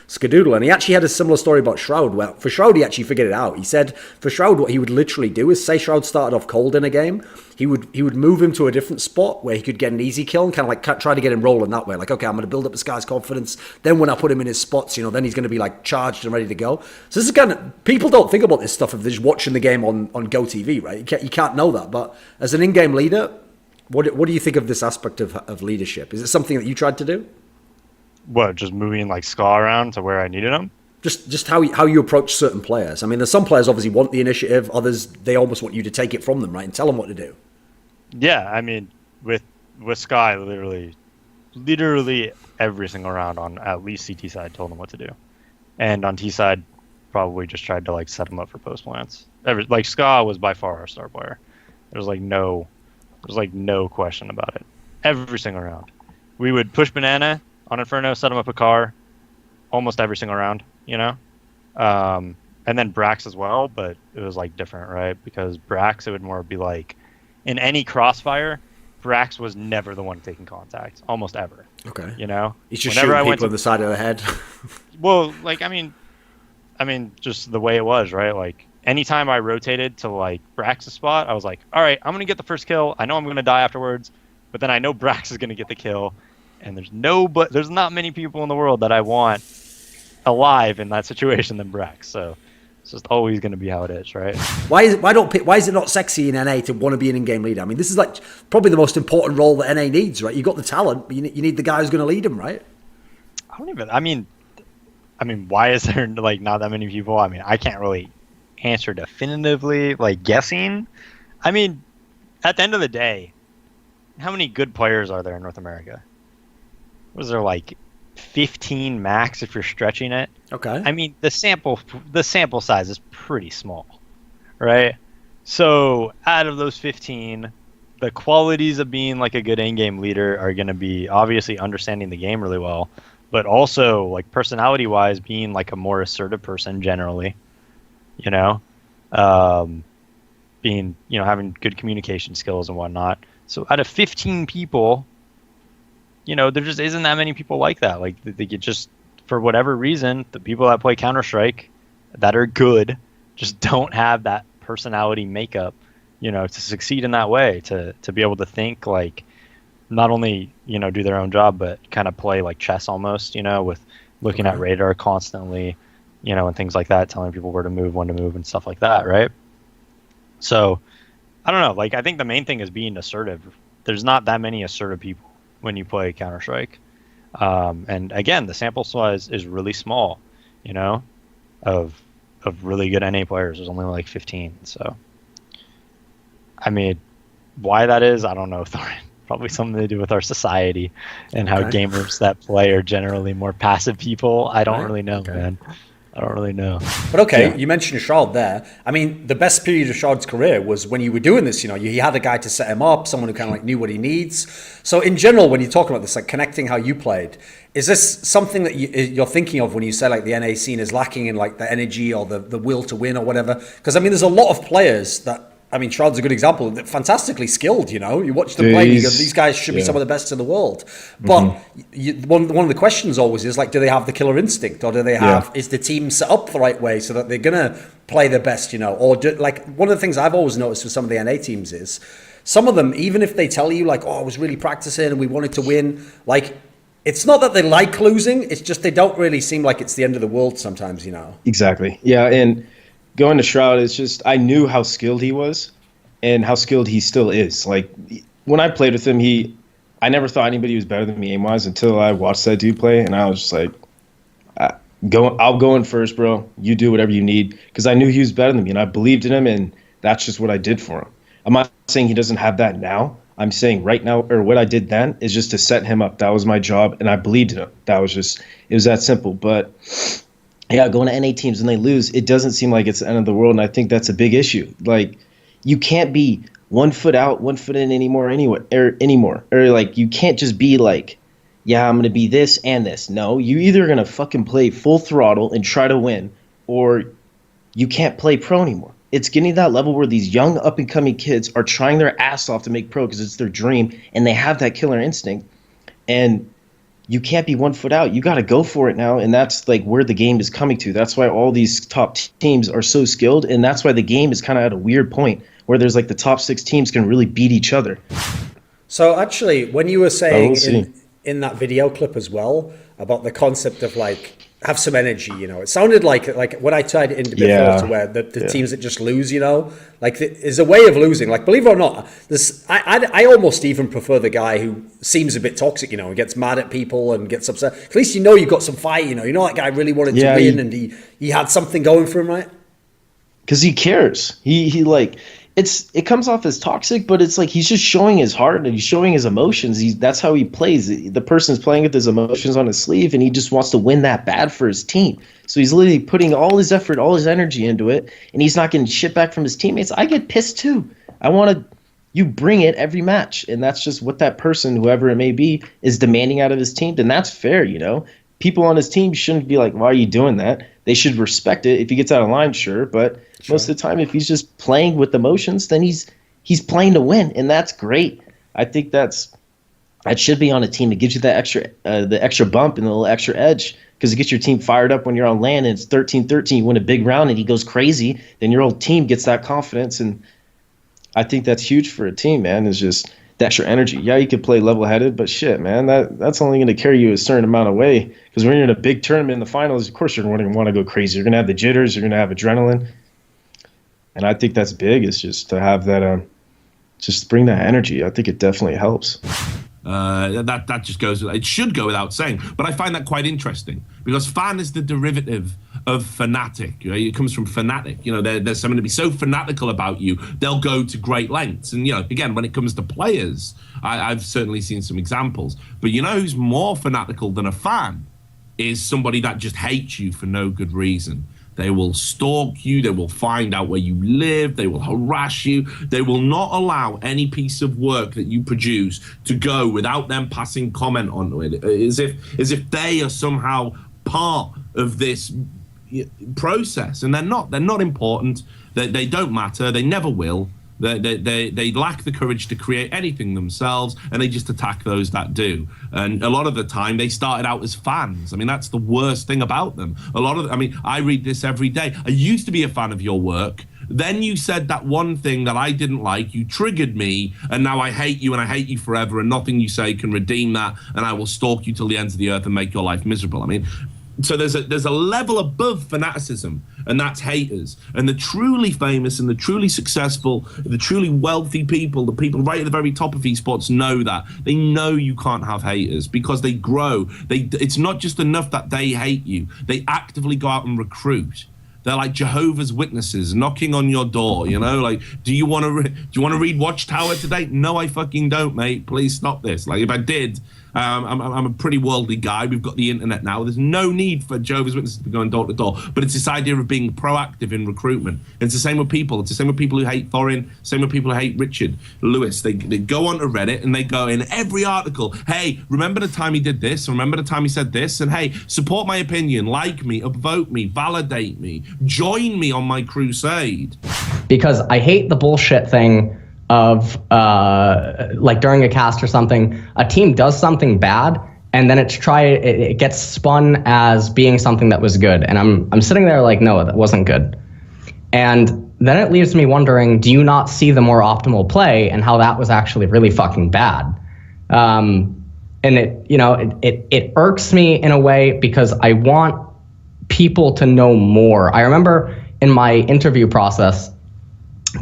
Skadoodle. And he actually had a similar story about Shroud. Well, for Shroud, he actually figured it out. He said for Shroud, what he would literally do is, say Shroud started off cold in a game, he would move him to a different spot where he could get an easy kill and kind of like try to get him rolling that way. Like, okay, I'm going to build up this guy's confidence. Then when I put him in his spots, then he's going to be like charged and ready to go. So this is kind of, people don't think about this stuff if they're just watching the game on Go TV, right? You can't know that. But as an in-game leader, what do you think of this aspect of leadership? Is it something that you tried to do? What, just moving like Ska around to where I needed him? Just how you approach certain players. I mean, there's some players obviously want the initiative. Others, they almost want you to take it from them, right? And tell them what to do. Yeah, I mean, with Sky, literally every single round on at least CT side told him what to do, and on T side, probably just tried to like set him up for post plants. Like Ska was by far our star player. There was no question about it. Every single round, we would push Banana on Inferno, set him up a car, almost every single round, and then Brax as well, but it was like different, right? Because Brax, it would more be like, in any crossfire, Brax was never the one taking contact, almost ever. Okay. He's just shooting people on the side of the head. Well, like, I mean, just the way it was, right? Like, anytime I rotated to, like, Brax's spot, I was like, all right, I'm going to get the first kill. I know I'm going to die afterwards, but then I know Brax is going to get the kill. And there's not many people in the world that I want alive in that situation than Brax. So it's just always going to be how it is, right? Why is it not sexy in NA to want to be an in-game leader? I mean, this is like probably the most important role that NA needs, right? You've got the talent, but you need the guy who's going to lead them, right? I mean, why is there like not that many people? I mean, I can't really answer definitively, like guessing. I mean, at the end of the day, how many good players are there in North America? Was there like 15 max if you're stretching it? Okay. I mean, the sample size is pretty small, right? So out of those 15, the qualities of being like a good in-game leader are going to be obviously understanding the game really well, but also like personality-wise being like a more assertive person generally, being, having good communication skills and whatnot. So out of 15 people, there just isn't that many people like that. Like they get just, for whatever reason, the people that play Counter-Strike that are good just don't have that personality makeup, to succeed in that way, to be able to think like, not only, do their own job, but kind of play like chess almost, with looking at radar constantly, and things like that, telling people where to move, when to move, and stuff like that, right? So, I don't know. Like, I think the main thing is being assertive. There's not that many assertive people when you play Counter-Strike. And again, the sample size is really small, of really good NA players. There's only like 15. So, I mean, why that is, I don't know, Thorin. Probably something to do with our society and how gamers that play are generally more passive people. I don't really know, man. I don't really know. But you mentioned Shroud there. I mean, the best period of Shroud's career was when you were doing this. You had a guy to set him up, someone who kind of like knew what he needs. So in general, when you're talking about this, like connecting how you played, is this something that you're thinking of when you say like the NA scene is lacking in like the energy or the will to win or whatever? Because I mean, there's a lot of players that, I mean, Shroud's a good example. They're fantastically skilled, you watch them play, and you go, these guys should be some of the best in the world. But one of the questions always is like, do they have the killer instinct, or do they have? Is the team set up the right way so that they're gonna play their best, Or like one of the things I've always noticed with some of the NA teams is some of them, even if they tell you like, oh, I was really practicing and we wanted to win, like. It's not that they like losing. It's just they don't really seem like it's the end of the world sometimes, Exactly. Yeah, and going to Shroud, it's just I knew how skilled he was and how skilled he still is. Like, when I played with him, I never thought anybody was better than me aim-wise until I watched that dude play, and I was just like, I'll go in first, bro. You do whatever you need, because I knew he was better than me, and I believed in him, and that's just what I did for him. I'm not saying he doesn't have that now. I'm saying right now, or what I did then, is just to set him up. That was my job, and I believed in him. It was that simple. But yeah, going to NA teams and they lose, it doesn't seem like it's the end of the world, and I think that's a big issue. Like, you can't be 1 foot out, 1 foot in anymore. Or like, you can't just be like, yeah, I'm going to be this and this. No, you either going to fucking play full throttle and try to win, or you can't play pro anymore. It's getting to that level where these young up-and-coming kids are trying their ass off to make pro because it's their dream, and they have that killer instinct. And you can't be 1 foot out. You got to go for it now. And that's like where the game is coming to. That's why all these top teams are so skilled. And that's why the game is kind of at a weird point where there's like the top 6 teams can really beat each other. So actually, when you were saying in that video clip as well about the concept of like, have some energy, you know, it sounded like when I tied it into before to where the teams that just lose, you know, like there's a way of losing. Like, believe it or not, I almost even prefer the guy who seems a bit toxic, you know, and gets mad at people and gets upset. At least you know you've got some fight, you know that guy really wanted to win and he had something going for him, right? Because he cares. He like it comes off as toxic, but it's like he's just showing his heart and he's showing his emotions. That's how he plays. The person's playing with his emotions on his sleeve, and he just wants to win that bad for his team. So he's literally putting all his effort, all his energy into it, and he's not getting shit back from his teammates. I get pissed too. You bring it every match, and that's just what that person, whoever it may be, is demanding out of his team. Then that's fair, you know. People on his team shouldn't be like, why are you doing that? They should respect it. If he gets out of line, sure, but most of the time, if he's just playing with emotions, then he's playing to win, and that's great. I think that should be on a team. It gives you that extra bump and a little extra edge, because it gets your team fired up when you're on land and it's 13-13, you win a big round and he goes crazy, then your whole team gets that confidence, and I think that's huge for a team, man, is just the extra energy. Yeah, you could play level-headed, but shit, man, that's only going to carry you a certain amount of way, because when you're in a big tournament in the finals, of course you're going to want to go crazy. You're going to have the jitters, you're going to have adrenaline, and I think that's big, is just to have that, just bring that energy. I think it definitely helps. That just goes. It should go without saying, but I find that quite interesting, because fan is the derivative of fanatic. You know, it comes from fanatic. You know, there's someone to be so fanatical about you, they'll go to great lengths. And you know, again, when it comes to players, I've certainly seen some examples. But you know, who's more fanatical than a fan is somebody that just hates you for no good reason. They will stalk you. They will find out where you live. They will harass you. They will not allow any piece of work that you produce to go without them passing comment on it, as if they are somehow part of this process. And they're not. They're not important. They don't matter. They never will. They lack the courage to create anything themselves, and they just attack those that do. And a lot of the time, they started out as fans. I mean, that's the worst thing about them. I read this every day. I used to be a fan of your work. Then you said that one thing that I didn't like. You triggered me, and now I hate you, and I hate you forever, and nothing you say can redeem that, and I will stalk you till the ends of the earth and make your life miserable. I mean, so there's a level above fanaticism, and that's haters. And the truly famous and the truly successful, the truly wealthy people, the people right at the very top of esports know that. They know you can't have haters, because they grow. It's not just enough that they hate you. They actively go out and recruit. They're like Jehovah's Witnesses knocking on your door, you know, like, do you want to read Watchtower today? No, I fucking don't, mate. Please stop this. Like, if I did, I'm a pretty worldly guy. We've got the internet now. There's no need for Jehovah's Witnesses to be going door to door. But it's this idea of being proactive in recruitment. It's the same with people. It's the same with people who hate Thorin. Same with people who hate Richard Lewis. They go onto Reddit and they go in every article. Hey, remember the time he did this? Remember the time he said this? And hey, support my opinion, like me, upvote me, validate me, join me on my crusade. Because I hate the bullshit thing of like during a cast or something, a team does something bad and then it gets spun as being something that was good, and I'm sitting there like, no, that wasn't good. And then it leaves me wondering, do you not see the more optimal play and how that was actually really fucking bad? And it irks me in a way, because I want people to know more. I remember in my interview process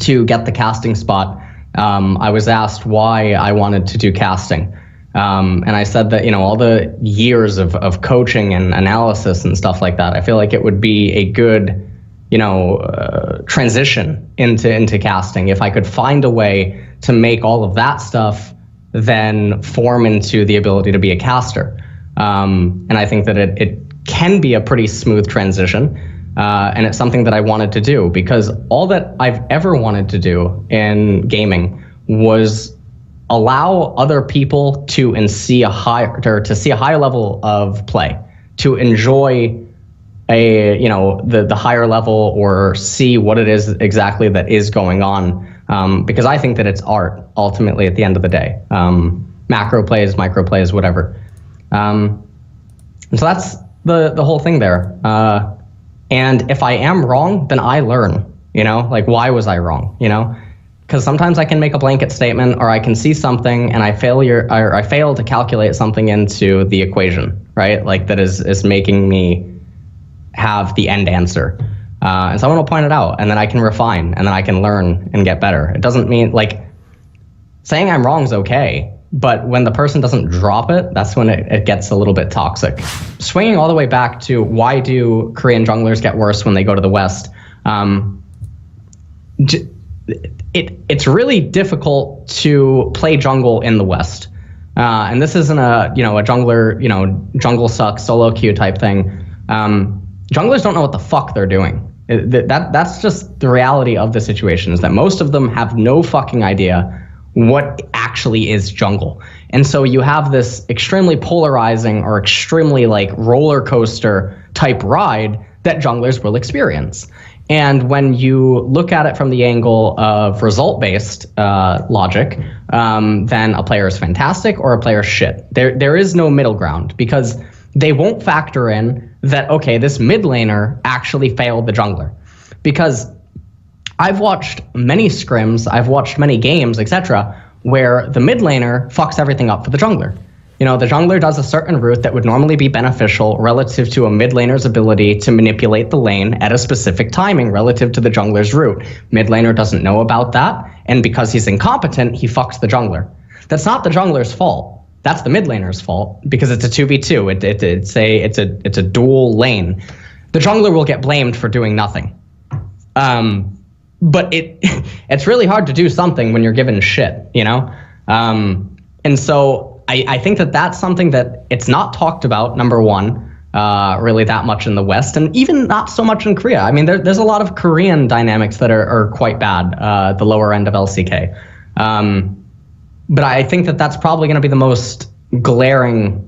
to get the casting spot, I was asked why I wanted to do casting. And I said that, you know, all the years of coaching and analysis and stuff like that, I feel like it would be a good, you know, transition into casting. If I could find a way to make all of that stuff then form into the ability to be a caster. And I think that it can be a pretty smooth transition. And it's something that I wanted to do, because all that I've ever wanted to do in gaming was allow other people to see a higher level of play, to enjoy the higher level, or see what it is exactly that is going on. Because I think that it's art ultimately at the end of the day. Macro plays, micro plays, whatever. And so that's the whole thing there. And if I am wrong, then I learn, like, why was I wrong, Because sometimes I can make a blanket statement, or I can see something and I fail to calculate something into the equation, right? Like, that is making me have the end answer. And someone will point it out, and then I can refine, and then I can learn and get better. It doesn't mean, like, saying I'm wrong is okay, but when the person doesn't drop it, that's when it gets a little bit toxic. Swinging all the way back to why do Korean junglers get worse when they go to the West? It's really difficult to play jungle in the West. And this isn't a jungler, jungle sucks, solo queue type thing. Junglers don't know what the fuck they're doing. That's just the reality of the situation, is that most of them have no fucking idea what actually is jungle. And so you have this extremely polarizing or extremely like roller coaster type ride that junglers will experience. And when you look at it from the angle of result-based logic, then a player is fantastic or a player is shit. There is no middle ground, because they won't factor in that, okay, this mid laner actually failed the jungler. Because I've watched many scrims, I've watched many games, etc., where the mid laner fucks everything up for the jungler. The jungler does a certain route that would normally be beneficial relative to a mid laner's ability to manipulate the lane at a specific timing relative to the jungler's route. Mid laner doesn't know about that, and because he's incompetent, he fucks the jungler. That's not the jungler's fault. That's the mid laner's fault, because it's a 2v2. It's a dual lane. The jungler will get blamed for doing nothing. But it's really hard to do something when you're given shit, And so I think that's something that it's not talked about, number one, really that much in the West, and even not so much in Korea. I mean, there's a lot of Korean dynamics that are quite bad, the lower end of LCK. But I think that's probably going to be the most glaringly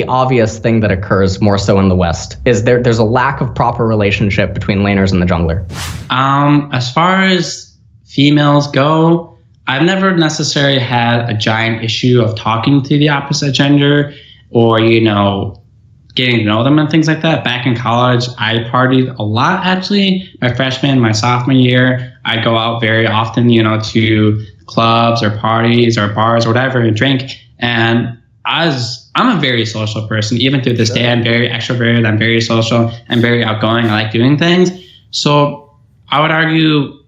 obvious thing that occurs more so in the West, is there's a lack of proper relationship between laners and the jungler. As far as females go, I've never necessarily had a giant issue of talking to the opposite gender or, getting to know them and things like that. Back in college, I partied a lot, actually. My freshman, my sophomore year, I'd go out very often, to clubs or parties or bars or whatever and drink. And I'm a very social person. Even to this day, I'm very extroverted. I'm very social. I'm very outgoing. I like doing things. So I would argue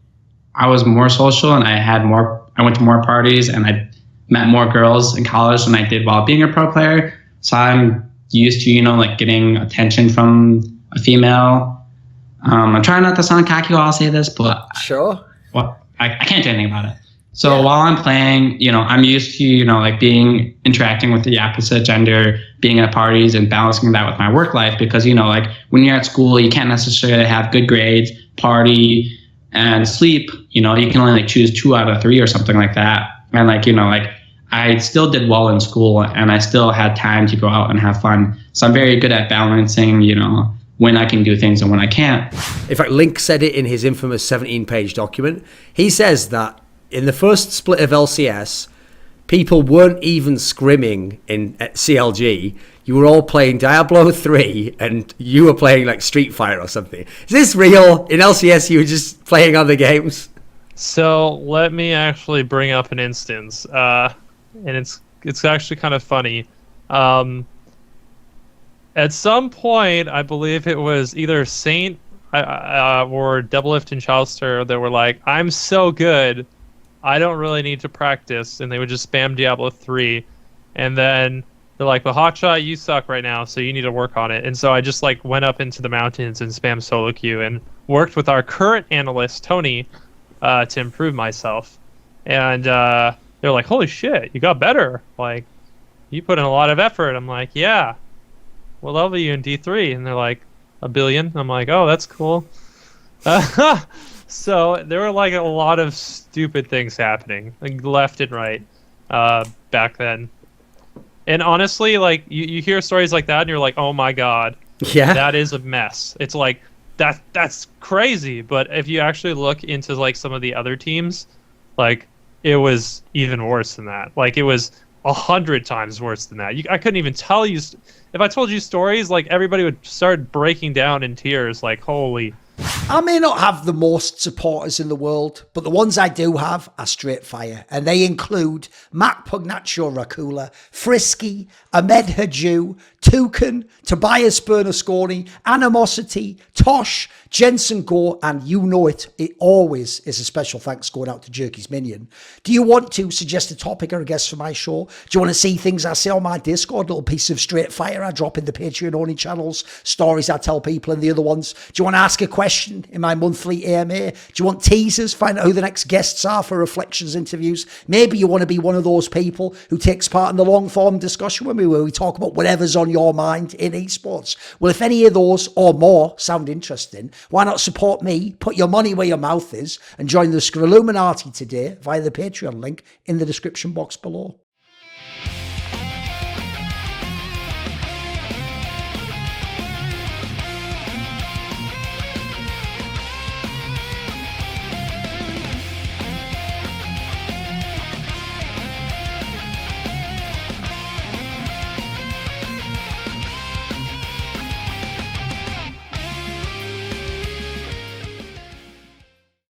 I was more social, and I went to more parties, and I met more girls in college than I did while being a pro player. So I'm used to, getting attention from a female. I'm trying not to sound cocky while I say this, but Sure. I can't do anything about it. So while I'm playing, I'm used to, interacting with the opposite gender, being at parties and balancing that with my work life, because, when you're at school, you can't necessarily have good grades, party, and sleep. You can only choose 2 out of 3 or something like that. And I still did well in school, and I still had time to go out and have fun. So I'm very good at balancing, when I can do things and when I can't. In fact, Link said it in his infamous 17-page document. He says that in the first split of LCS, people weren't even scrimming in CLG. You were all playing Diablo 3, and you were playing Street Fighter or something. Is this real? In LCS, you were just playing other games? So let me actually bring up an instance, and it's actually kind of funny. At some point, I believe it was either Saint or Doublelift and Chalister that were like, "I'm so good, I don't really need to practice," and they would just spam Diablo 3, and then they're like, "But Hotshot, you suck right now, so you need to work on it." And so I just went up into the mountains and spammed solo queue and worked with our current analyst Tony to improve myself. And they're like, "Holy shit, you got better! You put in a lot of effort." I'm like, "Yeah. What level are you in D3?" And they're like, "1 billion." I'm like, "Oh, that's cool." So there were a lot of stupid things happening, left and right, back then. And honestly, you hear stories like that, and you're like, "Oh my god, Yeah. that is a mess." It's that's crazy. But if you actually look into some of the other teams, it was even worse than that. It was 100 times worse than that. I couldn't even tell you. If I told you stories, like, everybody would start breaking down in tears, like, holy. I may not have the most supporters in the world, but the ones I do have are straight fire, and they include Matt Pugnatio Rajcula, Frisky, Ahmed Hadjou, Thorin, Tobias Bernasconi, Animosity, Tosh, Jensen Goh, and you know it always is a special thanks going out to Jerky's Minion. Do you want to suggest a topic or a guest for my show? Do you want to see things I say on my Discord, little piece of straight fire I drop in the Patreon-only channels, stories I tell people in the other ones? Do you want to ask a question in my monthly AMA? Do you want teasers? Find out who the next guests are for Reflections interviews? Maybe you want to be one of those people who takes part in the long-form discussion with me where we talk about whatever's on your mind in esports. Well, if any of those or more sound interesting, why not support me, put your money where your mouth is, and join the Illuminati today via the Patreon link in the description box below.